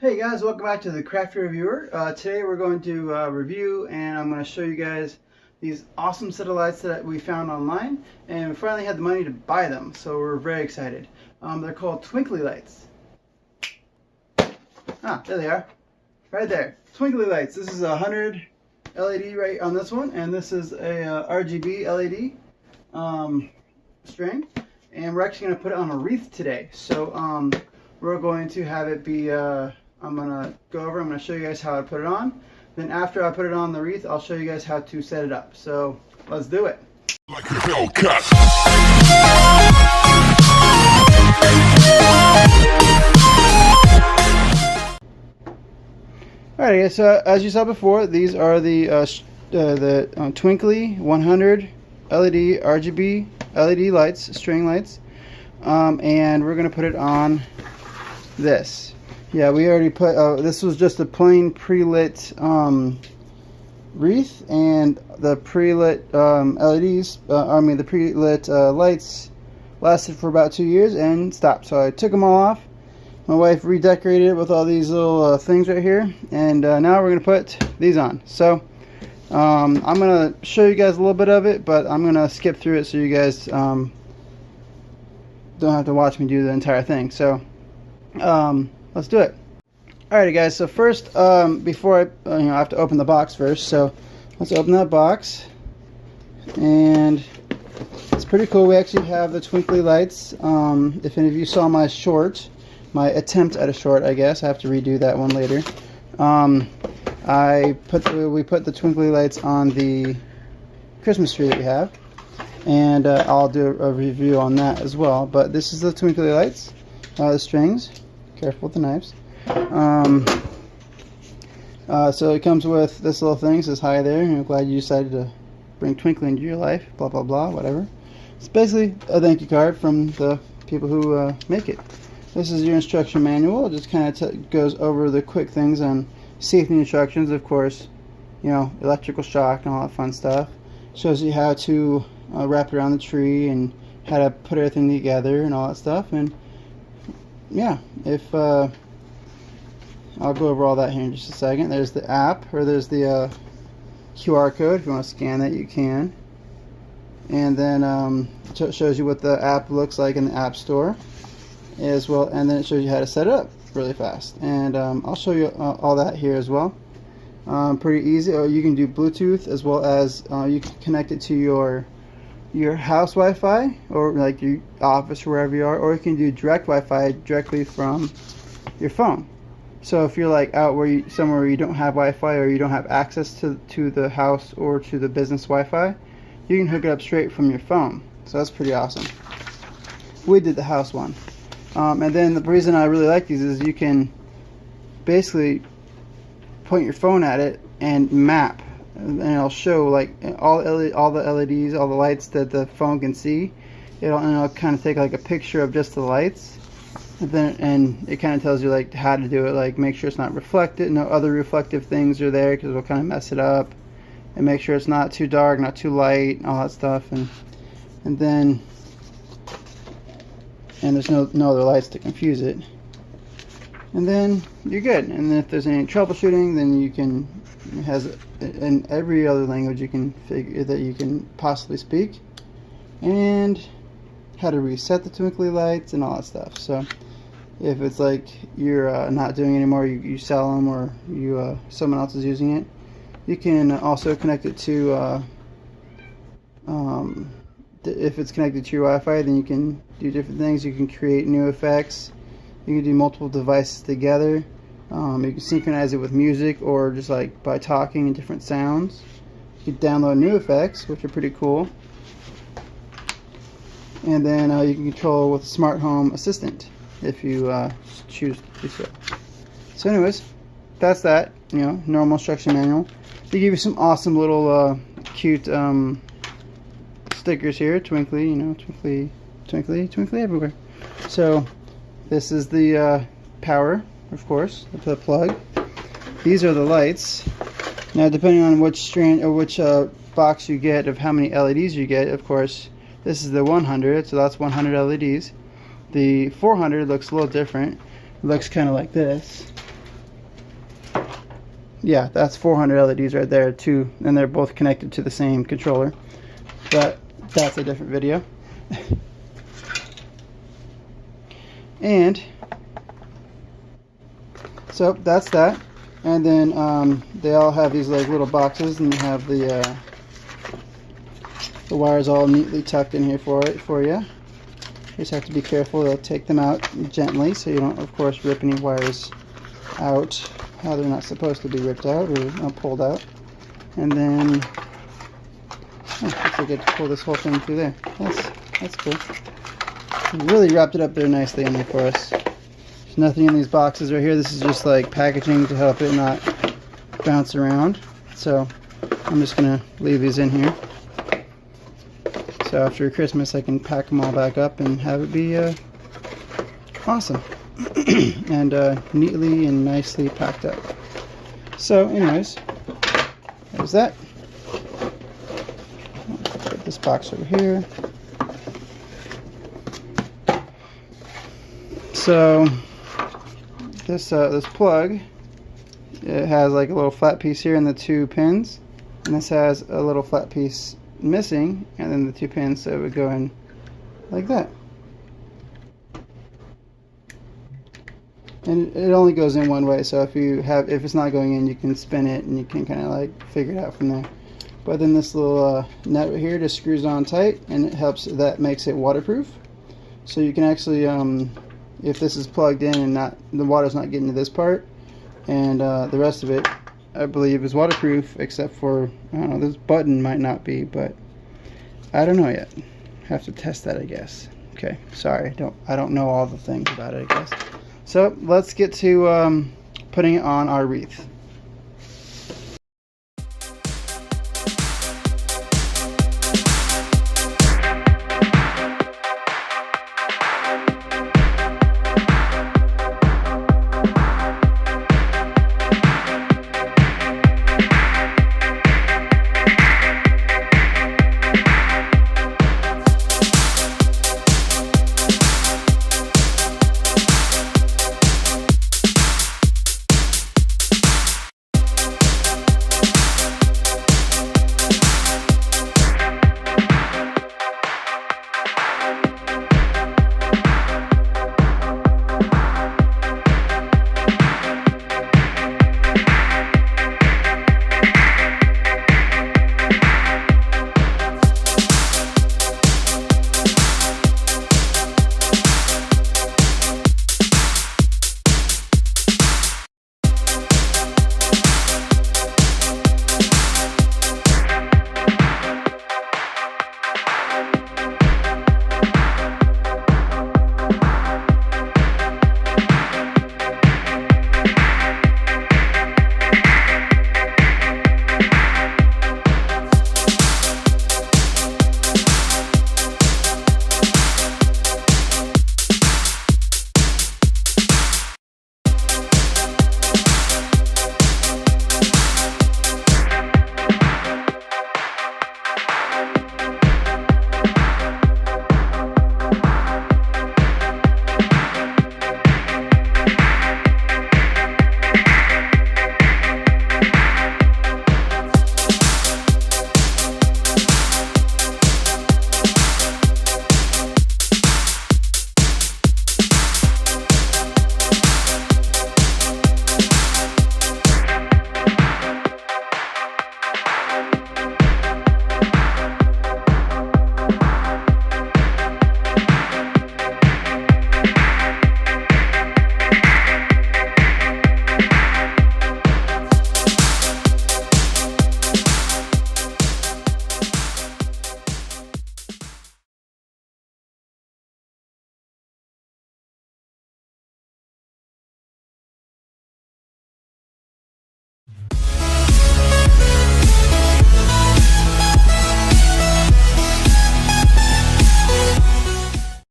Hey guys, welcome back to the Crafty Reviewer. Today we're going to review, and I'm going to show you guys these awesome set of lights that we found online, and we finally had the money to buy them, so we're very excited. They're called Twinkley lights. Ah, there they are, right there. Twinkley lights. This is a 100 LED right on this one, and this is a RGB LED string, and we're actually going to put it on a wreath today. So we're going to have it be I'm going to show you guys how I put it on. Then after I put it on the wreath, I'll show you guys how to set it up. So let's do it. Like a Hellcat. Alright guys, so as you saw before, these are the Twinkley 100 LED RGB LED lights, string lights. And we're going to put it on this. Yeah, we already put, this was just a plain pre-lit wreath, and the pre-lit LEDs, the pre-lit lights lasted for about 2 years and stopped. So I took them all off. My wife redecorated it with all these little things right here, and now we're going to put these on. So I'm going to show you guys a little bit of it, but I'm going to skip through it so you guys don't have to watch me do the entire thing. So let's do it. Alrighty guys, so first before I have to open the box first, so let's open that box. And it's pretty cool. We actually have the twinkly lights. If any of you saw my short, my attempt at a short, I guess I have to redo that one later. We put the twinkly lights on the Christmas tree that we have, and I'll do a review on that as well. But this is the twinkly lights, the strings. Careful with the knives. So it comes with this little thing. It says hi there, and I'm glad you decided to bring twinkling into your life, blah blah blah, whatever. It's basically a thank you card from the people who make it. This is your instruction manual. It just kind of goes over the quick things on safety instructions, of course, electrical shock and all that fun stuff. Shows you how to wrap it around the tree and how to put everything together and all that stuff. And yeah, if I'll go over all that here in just a second. There's the app, or there's the QR code. If you want to scan that, you can. And then it shows you what the app looks like in the App Store as well, and then it shows you how to set it up really fast. And I'll show you all that here as well. Pretty easy. You can do Bluetooth, as well as you can connect it to your house Wi-Fi, or like your office or wherever you are, or you can do direct Wi-Fi directly from your phone. So if you're like out somewhere where you don't have Wi-Fi, or you don't have access to the house or to the business Wi-Fi, you can hook it up straight from your phone. So that's pretty awesome. We did the house one. And then the reason I really like these is you can basically point your phone at it and map, and it'll show like all the LEDs, all the lights that the phone can see. It'll kind of take like a picture of just the lights, and it kind of tells you like how to do it, like make sure it's not reflected, no other reflective things are there, because it'll kind of mess it up, and make sure it's not too dark, not too light, and all that stuff. And there's no other lights to confuse it. And then you're good. And then if there's any troubleshooting, then you can, it has in every other language you can figure that you can possibly speak, and how to reset the twinkly lights and all that stuff. So if it's like you're not doing anymore, you sell them, or someone else is using it, you can also connect it to if it's connected to your Wi-Fi, then you can do different things. You can create new effects. You can do multiple devices together. You can synchronize it with music, or just like by talking in different sounds. You can download new effects, which are pretty cool. And then you can control with a smart home assistant if you choose to do so. So anyways, that's that. Normal instruction manual. They give you some awesome little cute stickers here. Twinkly, twinkly everywhere. So this is the power, of course, the plug. These are the lights. Now, depending on which strand or which box you get of how many LEDs you get, of course, this is the 100, so that's 100 LEDs. The 400 looks a little different. It looks kind of like this. yeah, that's 400 LEDs right there too, and they're both connected to the same controller, but that's a different video. And so that's that. And then they all have these like little boxes, and you have the wires all neatly tucked in here for you. You just have to be careful to take them out gently so you don't, of course, rip any wires out how they're not supposed to be ripped out or pulled out. And then looks like I get to pull this whole thing through there. That's cool. Really wrapped it up there nicely in there for us. There's nothing in these boxes right here. This is just like packaging to help it not bounce around. So I'm just gonna leave these in here. So after Christmas I can pack them all back up and have it be awesome. And neatly and nicely packed up. So anyways, there's that. Put this box over here. So this plug, it has like a little flat piece here and the 2 pins, and this has a little flat piece missing and then the 2 pins, so it would go in like that. And it only goes in one way, so if it's not going in, you can spin it and you can kind of like figure it out from there. But then this little nut right here just screws on tight, and it helps, that makes it waterproof. So you can actually if this is plugged in and the water's not getting to this part, and the rest of it I believe is waterproof, except for, I don't know, this button might not be, but I don't know yet. Have to test that, I guess. Okay, sorry, I don't know all the things about it, I guess. So let's get to putting it on our wreath.